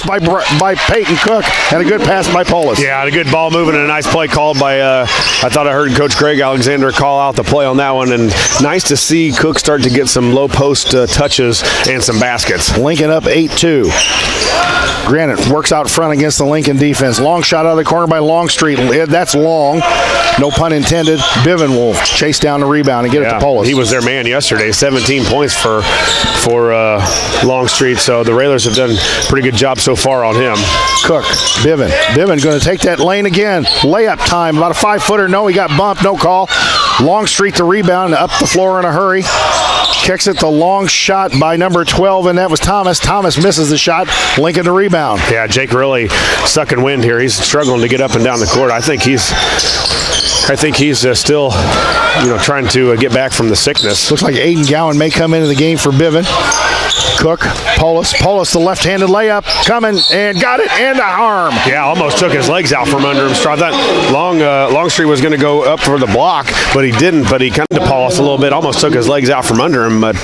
by Peyton Cook, and a good pass by Polis. Yeah, and a good ball movement and a nice play called by, I thought I heard Coach Greg Alexander call out the play on that one, and nice to see Cook start to get some low post touches and some baskets. Lincoln up 8-2. Granite works out front against the Lincoln defense. Long shot out of the corner by Longstreet. That's long. No pun intended. Biven will chase down the rebound and get it to Polis. He was their man yesterday. 17 points for Longstreet. So the Railers have done a pretty good job so far on him. Cook, Biven going to take that lane again. Layup time. About a 5-footer. No, he got bumped. No call. Longstreet the rebound. Up the floor in a hurry. Kicks it. The long shot by number 12, and that was Thomas. Thomas misses the shot. Lincoln the rebound. Yeah, Jake really sucking wind here. He's struggling to get up and down the court. I think he's still, trying to get back from the sickness. Looks like Aiden Gowan may come into the game for Biven. Cook, Polis, the left-handed layup coming and got it and a harm. Yeah, almost took his legs out from under him. I thought Longstreet was going to go up for the block, but he didn't. But he kind of Polis a little bit, almost took his legs out from under him. But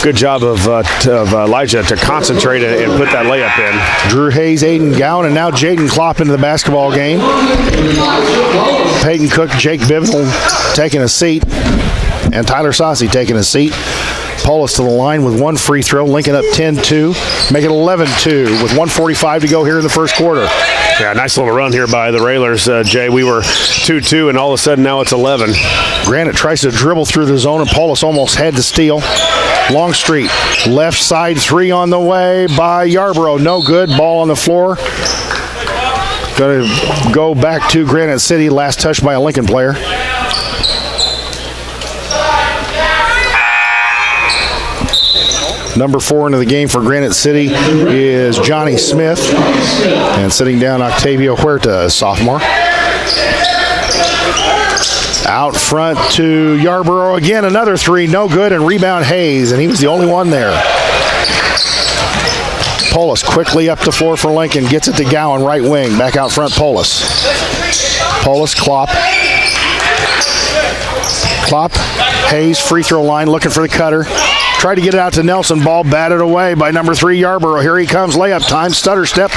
good job of Elijah to concentrate and put that layup in. Drew Hayes, Aiden Gowan, and now Jaden Klopp into the basketball game. Peyton Cook, Jake Biven taking a seat, and Tyler Saucy taking a seat. Polis to the line with one free throw. Lincoln up 10-2. Make it 11-2 with 1:45 to go here in the first quarter. Yeah, nice little run here by the Railers, Jay. We were 2-2, and all of a sudden now it's 11. Granite tries to dribble through the zone, and Polis almost had to steal. Longstreet, left side three on the way by Yarborough. No good. Ball on the floor. Going to go back to Granite City. Last touch by a Lincoln player. Number 4 into the game for Granite City is Johnny Smith. And sitting down, Octavio Huerta, a sophomore. Out front to Yarborough again. Another three, no good, and rebound Hayes. And he was the only one there. Polis quickly up the floor for Lincoln. Gets it to Gowan, right wing. Back out front, Polis. Klopp. Hayes, free throw line, looking for the cutter. Tried to get it out to Nelson. Ball batted away by number 3, Yarborough. Here he comes. Layup time. Stutter step.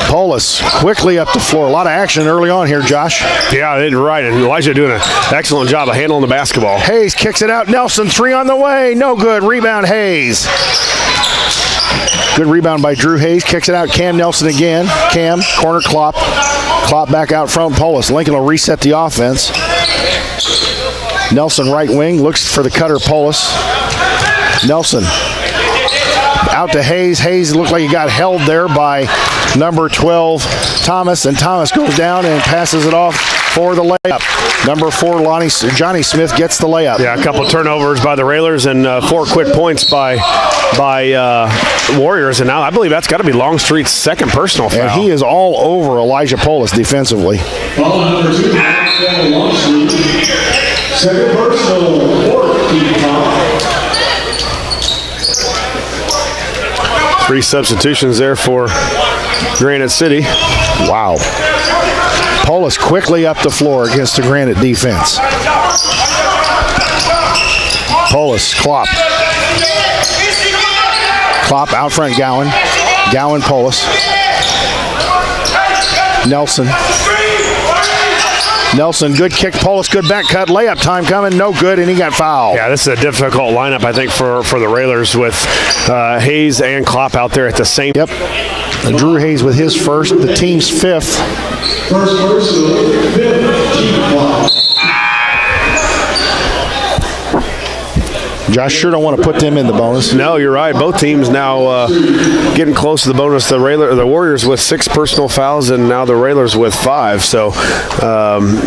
Polis quickly up the floor. A lot of action early on here, Josh. Yeah, right. And Elijah doing an excellent job of handling the basketball. Hayes kicks it out. Nelson, three on the way. No good. Rebound, Hayes. Good rebound by Drew Hayes. Kicks it out. Cam Nelson again. Cam, corner Klopp. Klopp back out front. Polis. Lincoln will reset the offense. Nelson right wing. Looks for the cutter, Polis. Nelson. Out to Hayes. Hayes looked like he got held there by number 12, Thomas. And Thomas goes down and passes it off for the layup. Number 4, Johnny Smith gets the layup. Yeah, a couple turnovers by the Railers and 4 quick points by Warriors. And now I believe that's got to be Longstreet's second personal foul. And he is all over Elijah Polis defensively. Foul number 2, Longstreet. Second personal, 14 foul. 3 substitutions there for Granite City. Wow. Polis quickly up the floor against the Granite defense. Polis, Klopp. Klopp out front, Gowan. Gowan, Polis. Nelson, good kick. Polis, good back cut. Layup time coming. No good, and he got fouled. Yeah, this is a difficult lineup, I think, for the Railers with Hayes and Klopp out there at the same. Yep. Drew Hayes with his first, the team's 5th. First person, 15 Klopp. Josh sure don't want to put them in the bonus. No, you're right. Both teams now getting close to the bonus. The Warriors with 6 personal fouls, and now the Railers with 5. So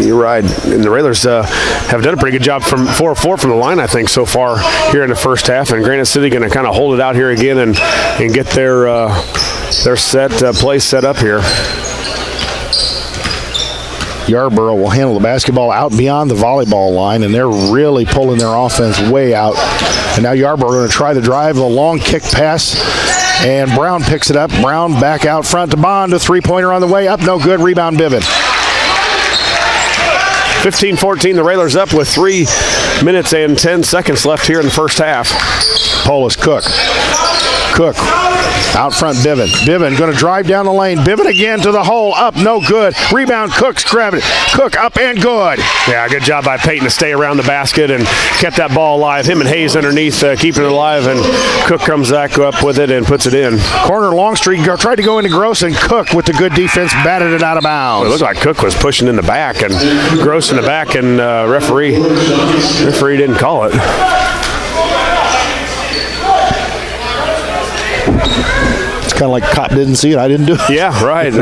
you're right. And the Railers have done a pretty good job from 4-4 from the line, I think, so far here in the first half. And Granite City going to kind of hold it out here again and get their play set up here. Yarborough will handle the basketball out beyond the volleyball line, and they're really pulling their offense way out. And now Yarborough going to try the drive, a long kick pass, and Brown picks it up. Brown back out front to Bond, a three-pointer on the way up, no good. Rebound, Biven. 15-14, the Railers up with 3 minutes and 10 seconds left here in the first half. Polis, Cook. Cook out front, Biven. Biven going to drive down the lane. Biven again to the hole. Up, no good. Rebound, Cook's grabbing it. Cook up and good. Yeah, good job by Peyton to stay around the basket and kept that ball alive. Him and Hayes underneath keeping it alive, and Cook comes back up with it and puts it in. Corner, Longstreet tried to go into Gross, and Cook with the good defense batted it out of bounds. Well, it looked like Cook was pushing in the back and Gross in the back, and referee didn't call it. Kind of like cop didn't see it, I didn't do it. Yeah, right.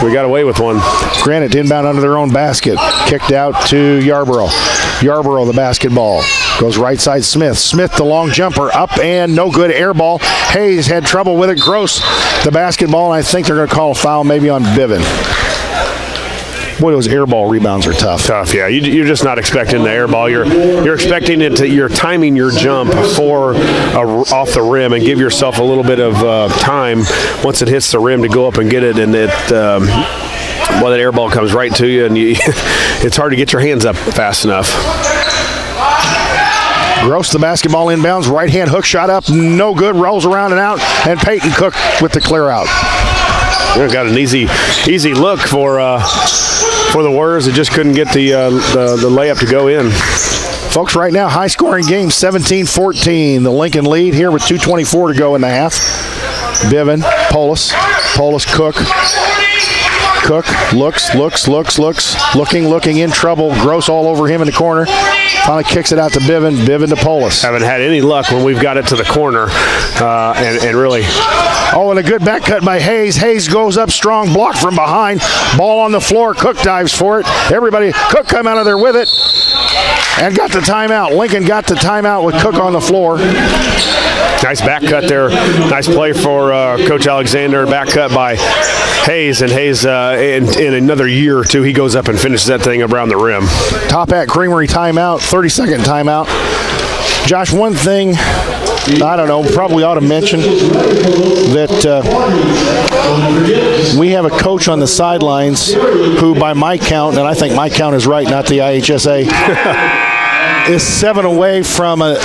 We got away with one. Granite inbound under their own basket. Kicked out to Yarborough. Yarborough, the basketball. Goes right side, Smith. Smith, the long jumper. Up and no good. Air ball. Hayes had trouble with it. Gross, the basketball, and I think they're going to call a foul maybe on Biven. Boy, those air ball rebounds are tough. Yeah. You're just not expecting the air ball. You're expecting it to. You're timing your jump for off the rim and give yourself a little bit of time once it hits the rim to go up and get it. And that air ball comes right to you, and it's hard to get your hands up fast enough. Gross, the basketball inbounds. Right hand hook shot up. No good. Rolls around and out. And Peyton Cook with the clear out. We've got an easy look for the Warriors. They just couldn't get the layup to go in. Folks, right now, high-scoring game, 17-14. The Lincoln lead here with 2:24 to go in the half. Biven, Polis, Cook. Cook looks, looking in trouble. Gross all over him in the corner. Finally kicks it out to Biven to Polis. Haven't had any luck when we've got it to the corner, and really. Oh, and a good back cut by Hayes. Hayes goes up strong, blocked from behind. Ball on the floor. Cook dives for it. Everybody, Cook come out of there with it and got the timeout. Lincoln got the timeout with Cook on the floor. Nice back cut there. Nice play for Coach Alexander. Back cut by Hayes, and Hayes in another year or two, he goes up and finishes that thing around the rim. Top at Creamery timeout, 30-second timeout. Josh, one thing I don't know, probably ought to mention that we have a coach on the sidelines who, by my count, and I think my count is right, not the IHSA, is 7 away from a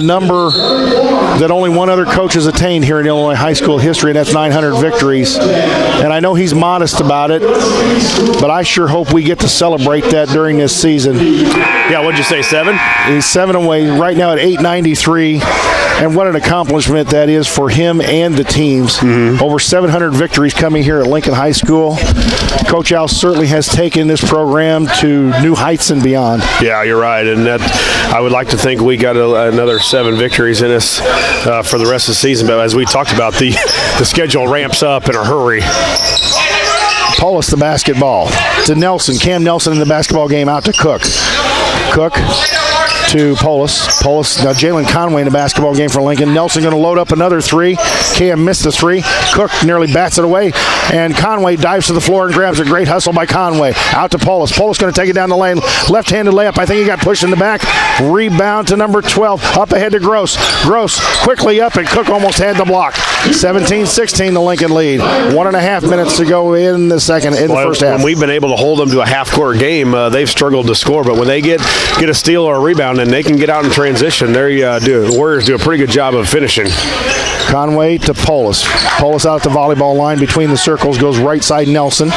number that only one other coach has attained here in Illinois high school history, and that's 900 victories. And I know he's modest about it, but I sure hope we get to celebrate that during this season. Yeah, what'd you say, 7? He's 7 away right now at 893. And what an accomplishment that is for him and the teams. Mm-hmm. Over 700 victories coming here at Lincoln High School. Coach Al certainly has taken this program to new heights and beyond. Yeah, you're right. And that, I would like to think we got another 7 victories in us for the rest of the season. But as we talked about, the schedule ramps up in a hurry. Polis, the basketball to Nelson. Cam Nelson in the basketball game out to Cook. Cook to Polis. Now Jalen Conway in the basketball game for Lincoln. Nelson going to load up another 3. Cam missed the 3. Cook nearly bats it away. And Conway dives to the floor and grabs a great hustle by Conway. Out to Polis. Polis going to take it down the lane. Left-handed layup. I think he got pushed in the back. Rebound to number 12. Up ahead to Gross. Gross quickly up, and Cook almost had the block. 17-16 the Lincoln lead. 1.5 minutes to go in the first half. When we've been able to hold them to a half-court game, they've struggled to score. But when they get a steal or a rebound and they can get out in transition, the Warriors do a pretty good job of finishing. Conway to Polis. Polis out the volleyball line between the circles, goes right side Nelson.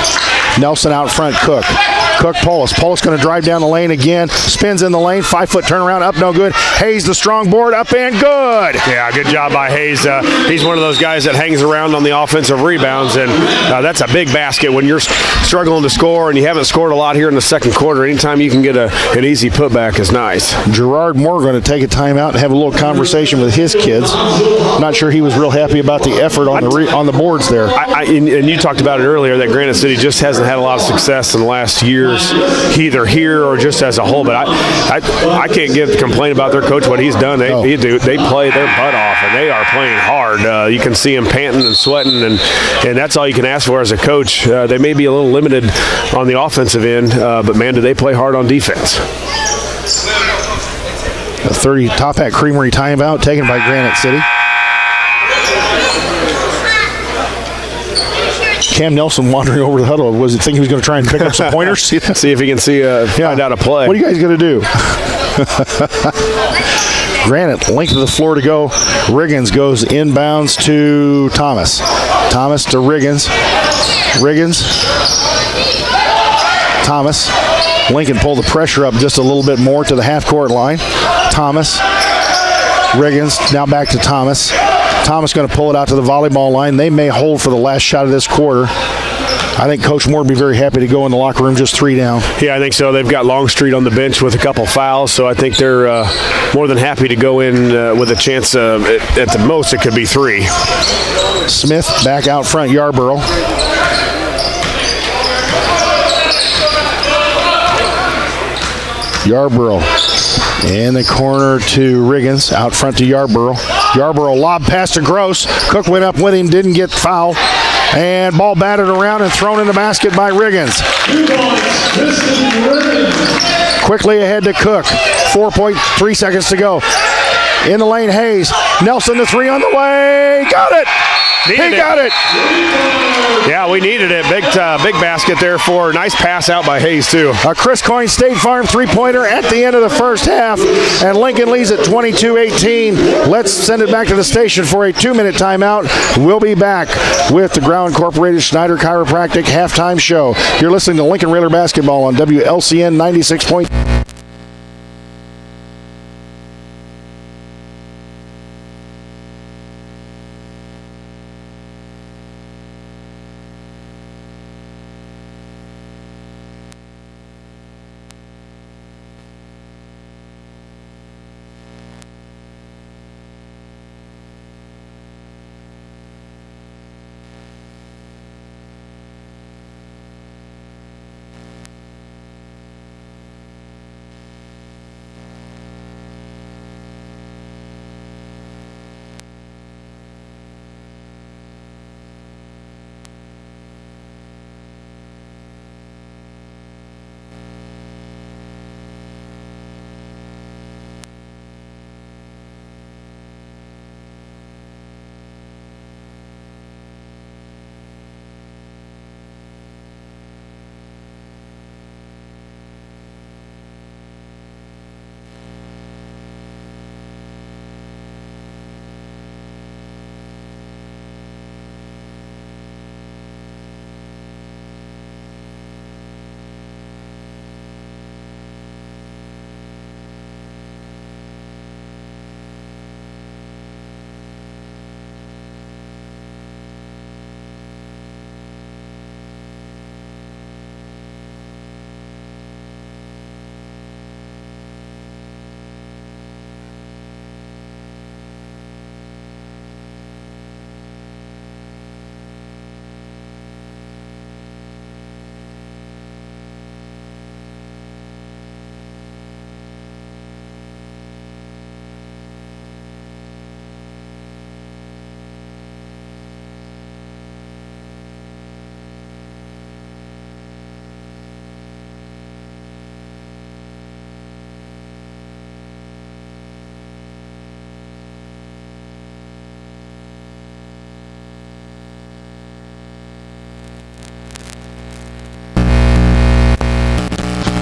Nelson out front, Cook. Cook, Polis. Polis going to drive down the lane again. Spins in the lane. 5-foot turnaround. Up, no good. Hayes, the strong board. Up and good. Yeah, good job by Hayes. He's one of those guys that hangs around on the offensive rebounds, and that's a big basket when you're struggling to score and you haven't scored a lot here in the second quarter. Anytime you can get an easy putback is nice. Gerard Moore going to take a timeout and have a little conversation with his kids. Not sure he was real happy about the effort on the boards there. And you talked about it earlier that Granite City just hasn't had a lot of success in the last years, either here or just as a whole. But I can't complain about their coach, what he's done. They play their butt off, and they are playing hard. You can see them panting and sweating, and that's all you can ask for as a coach. They may be a little limited on the offensive end, but man, do they play hard on defense. A 30 top at Creamery timeout taken by Granite City. Cam Nelson wandering over the huddle. Was he thinking he was going to try and pick up some pointers? See if he can find out a play. What are you guys going to do? Granite, length of the floor to go. Riggins goes inbounds to Thomas. Thomas to Riggins. Riggins. Thomas. Lincoln pulled the pressure up just a little bit more to the half-court line. Thomas. Riggins, now back to Thomas. Thomas going to pull it out to the volleyball line. They may hold for the last shot of this quarter. I think Coach Moore would be very happy to go in the locker room just 3 down. Yeah, I think so. They've got Longstreet on the bench with a couple fouls, so I think they're more than happy to go in with a chance at the most it could be 3. Smith back out front, Yarborough. Yarborough in the corner to Riggins, out front to Yarborough. Yarborough lob pass to Gross. Cook went up with him, didn't get fouled. And ball batted around and thrown in the basket by Riggins. Quickly ahead to Cook. 4.3 seconds to go. In the lane, Hayes. Nelson the 3 on the way. Got it. Got it. Yeah, we needed it. Big basket there for nice pass out by Hayes, too. A Chris Coyne State Farm 3-pointer at the end of the first half. And Lincoln leads at 22-18. Let's send it back to the station for a 2-minute timeout. We'll be back with the Grau Incorporated Schneider Chiropractic halftime show. You're listening to Lincoln Raider Basketball on WLCN 96.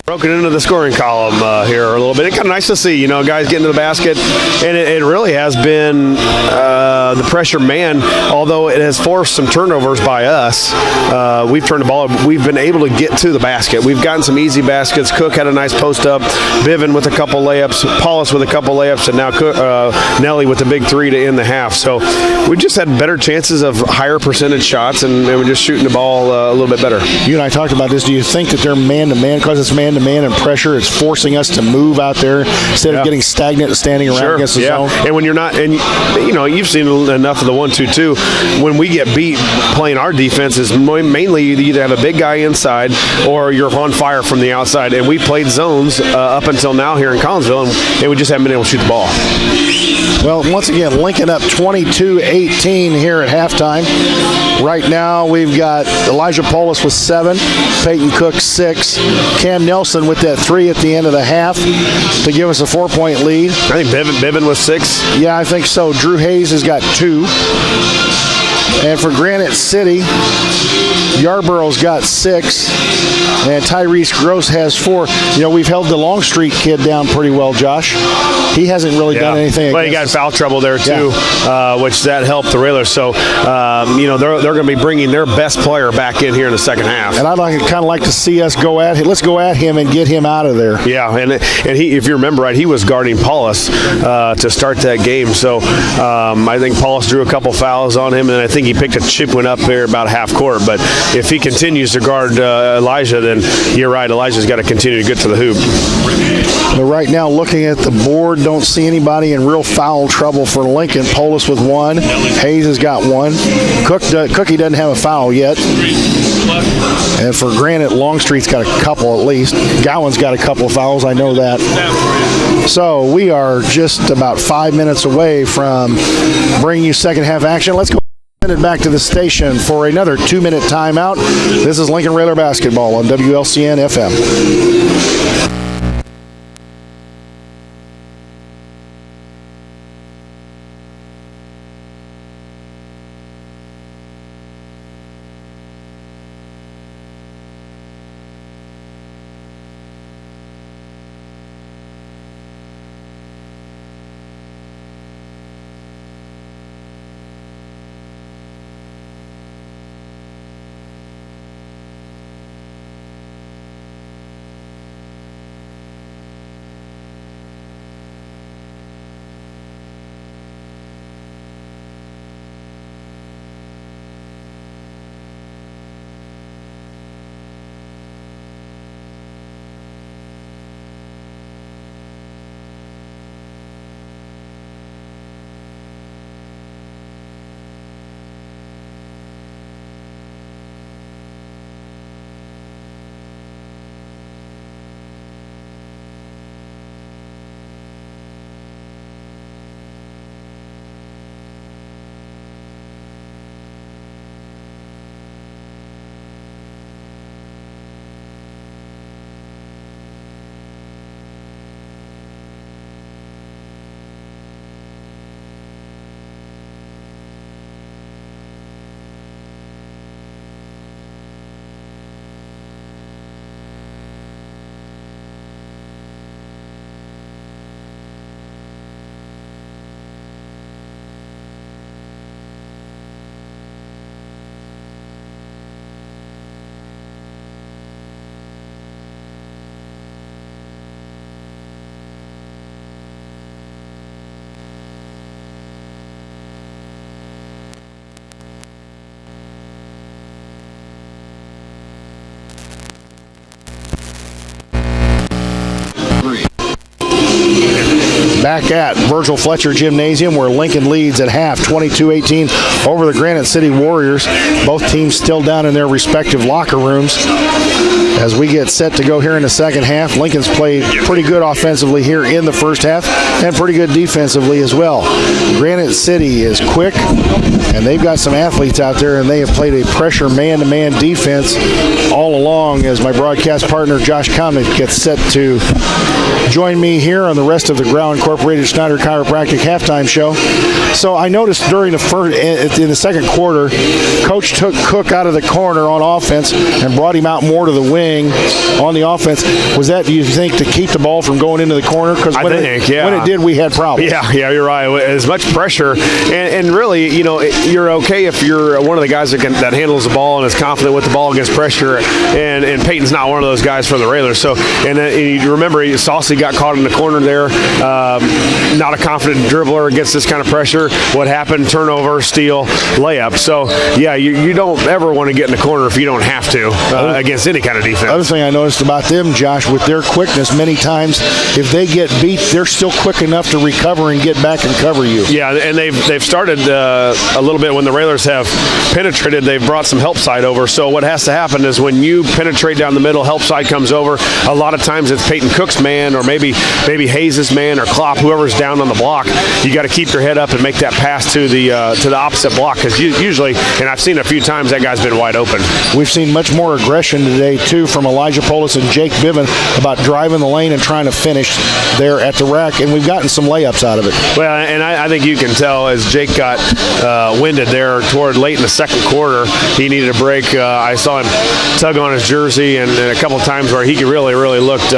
Broken into the scoring column here a little bit. It's kind of nice to see, guys getting to the basket, and it really has been the pressure man. Although it has forced some turnovers by us, we've turned the ball. We've been able to get to the basket. We've gotten some easy baskets. Cook had a nice post up. Bivin with a couple layups. Paulus with a couple layups, and now Nelly with the big 3 to end the half. So we just had better chances of higher percentage shots, and we're just shooting the ball a little bit better. You and I talked about this. Do you think that they're man-to-man? Because it's man-to-man and pressure, it's forcing us to move out there instead of getting stagnant and standing around against the zone. And when you're not, and you've seen enough of the 1-2-2. When we get beat playing our defense, is mainly you either have a big guy inside or you're on fire from the outside. And we played zones up until now here in Collinsville, and we just haven't been able to shoot the ball. Well, once again, Lincoln up 22-18 here at halftime. Right now, we've got Elijah Polis with 7, Peyton Cook 6, Cam Nelson with that 3 at the end of the half to give us a 4-point lead. I think Bivin was 6. Yeah, I think so. Drew Hayes has got 2. And for Granite City, Yarborough's got 6, and Tyrese Gross has 4. We've held the Longstreet kid down pretty well, Josh. He hasn't really done anything. Well, he got foul trouble there too, which that helped the Railers. So, they're going to be bringing their best player back in here in the second half. And I'd kind of like to see us go at him. Let's go at him and get him out of there. Yeah, and he, if you remember right, he was guarding Paulus to start that game. So I think Paulus drew a couple fouls on him, and I think he picked a chip one up there about half court. But if he continues to guard Elijah, then you're right, Elijah's got to continue to get to the hoop. But right now, looking at the board, don't see anybody in real foul trouble for Lincoln. Polis with 1. Hayes has got 1. Cookie doesn't have a foul yet. And for Granite, Longstreet's got a couple at least. Gowan's got a couple of fouls, I know that. So we are just about 5 minutes away from bringing you second half action. Let's go back to the station for another 2-minute timeout. This is Lincoln Railer Basketball on WLCN FM. Back at Virgil Fletcher Gymnasium, where Lincoln leads at half 22-18 over the Granite City Warriors. Both teams still down in their respective locker rooms. As we get set to go here in the second half, Lincoln's played pretty good offensively here in the first half and pretty good defensively as well. Granite City is quick, and they've got some athletes out there, and they have played a pressure man-to-man defense all along as my broadcast partner Josh Connick gets set to join me here on the Rest of the Ground Incorporated Schneider Chiropractic halftime show. So I noticed during in the second quarter, Coach took Cook out of the corner on offense and brought him out more to the wing on the offense. Was that, do you think, to keep the ball from going into the corner? Because when it did, we had problems. Yeah, you're right. As much pressure, and really, you're okay if you're one of the guys that handles the ball and is confident with the ball against pressure. And Peyton's not one of those guys for the Railers. So, and you remember, Saucy got caught in the corner there. Not a confident dribbler against this kind of pressure. What happened? Turnover, steal, layup. So, yeah, you don't ever want to get in the corner if you don't have to against any kind of defense. Other thing I noticed about them, Josh, with their quickness, many times if they get beat, they're still quick enough to recover and get back and cover you. Yeah, and they've started a little bit when the Railers have penetrated. They've brought some help side over. So what has to happen is when you penetrate down the middle, help side comes over. A lot of times it's Peyton Cook's man, or maybe Hayes' man, or Clock stop whoever's down on the block, you got to keep your head up and make that pass to the opposite block, because usually, and I've seen a few times, that guy's been wide open. We've seen much more aggression today, too, from Elijah Polis and Jake Biven about driving the lane and trying to finish there at the rack, and we've gotten some layups out of it. Well, and I think you can tell as Jake got winded there toward late in the second quarter, he needed a break. I saw him tug on his jersey and a couple of times where he really looked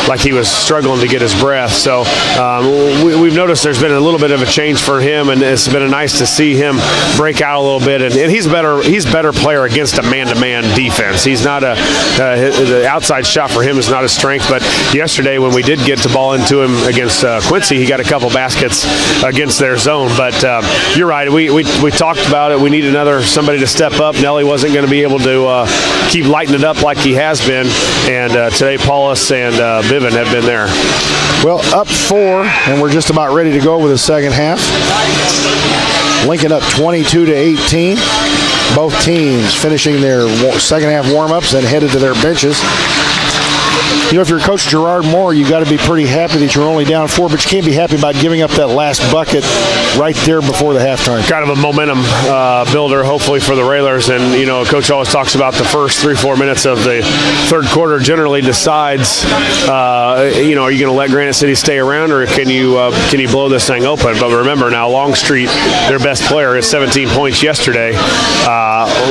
like he was struggling to get his breath. So we've noticed there's been a little bit of a change for him, and it's been nice to see him break out a little bit. And he's better player against a man-to-man defense. He's not the outside shot for him is not his strength. But yesterday when we did get the ball into him against Quincy, he got a couple baskets against their zone. But you're right. We talked about it. We need somebody to step up. Nelly wasn't going to be able to keep lighting it up like he has been. And today Paulus and Biven have been there. Well, up 4, and we're just about ready to go with the second half. Lincoln up 22-18. Both teams finishing their second half warm-ups and headed to their benches. You know, if you're Coach Gerard Moore, you got to be pretty happy that you're only down 4, but you can't be happy about giving up that last bucket right there before the halftime. Kind of a momentum builder, hopefully, for the Railers. And, you know, Coach always talks about the first 3-4 minutes of the third quarter generally decides, you know, are you going to let Granite City stay around, or can you blow this thing open? But remember now, Longstreet, their best player, at 17 points yesterday,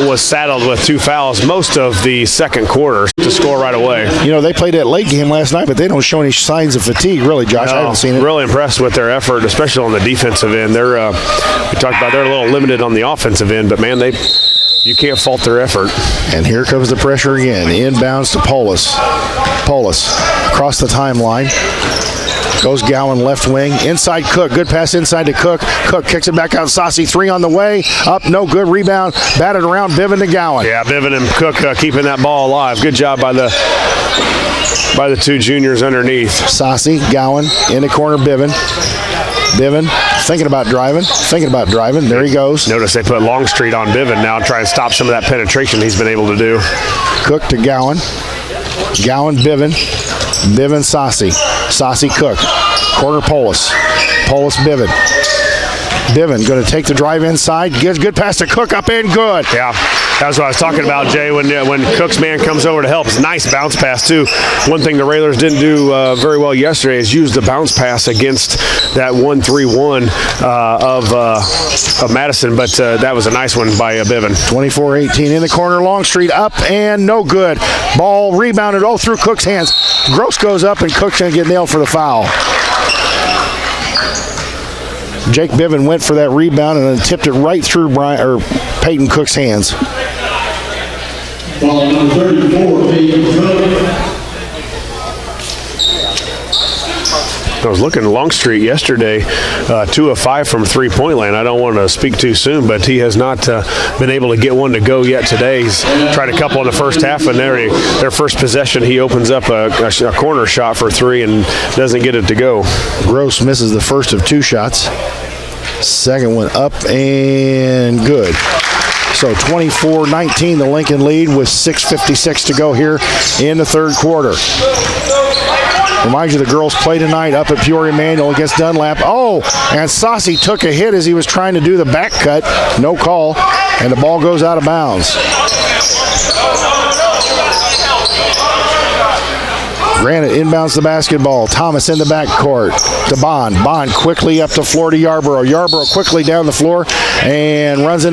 was saddled with 2 fouls most of the second quarter to score right away. You know, they played that late game last night, but they don't show any signs of fatigue, really, Josh. I haven't seen it. Really impressed with their effort, especially on the defensive end. We talked about they're a little limited on the offensive end, but man, you can't fault their effort. And here comes the pressure again. Inbounds to Polis. Polis across the timeline. Goes Gowan left wing. Inside Cook. Good pass inside to Cook. Cook kicks it back out. Saucy 3 on the way. Up, no good. Rebound. Batted around. Biven to Gowan. Yeah, Biven and Cook keeping that ball alive. Good job by the 2 juniors underneath. Saucy, Gowan, in the corner, Biven. Biven thinking about driving. There he goes. Notice they put Longstreet on Biven now, try and stop some of that penetration he's been able to do. Cook to Gowan. Gowan, Biven. Biven, Saucy. Saucy, Cook. Corner, Polis. Polis, Biven. Biven going to take the drive inside. Gives good pass to Cook. Up in, good. Yeah, that's what I was talking about, Jay, when Cook's man comes over to help. It's a nice bounce pass, too. One thing the Railers didn't do very well yesterday is use the bounce pass against that 1-3-1 of Madison, but that was a nice one by Biven. 24-18 in the corner. Longstreet up and no good. Ball rebounded through Cook's hands. Gross goes up and Cook's going to get nailed for the foul. Jake Biven went for that rebound and then tipped it right through Peyton Cook's hands. Ball number 34, Peyton Cook. I was looking at Longstreet yesterday, 2 of 5 from three-point land. I don't want to speak too soon, but he has not been able to get one to go yet today. He's tried a couple in the first half, and their first possession, he opens up a corner shot for 3 and doesn't get it to go. Gross misses the first of 2 shots. Second one up and good. So 24-19, the Lincoln lead with 6:56 to go here in the third quarter. Remind you, the girls play tonight up at Peoria Manual against Dunlap. And Saucy took a hit as he was trying to do the back cut. No call, and the ball goes out of bounds. Granite inbounds the basketball. Thomas in the backcourt to Bond. Bond quickly up the floor to Yarborough. Yarborough quickly down the floor and runs in.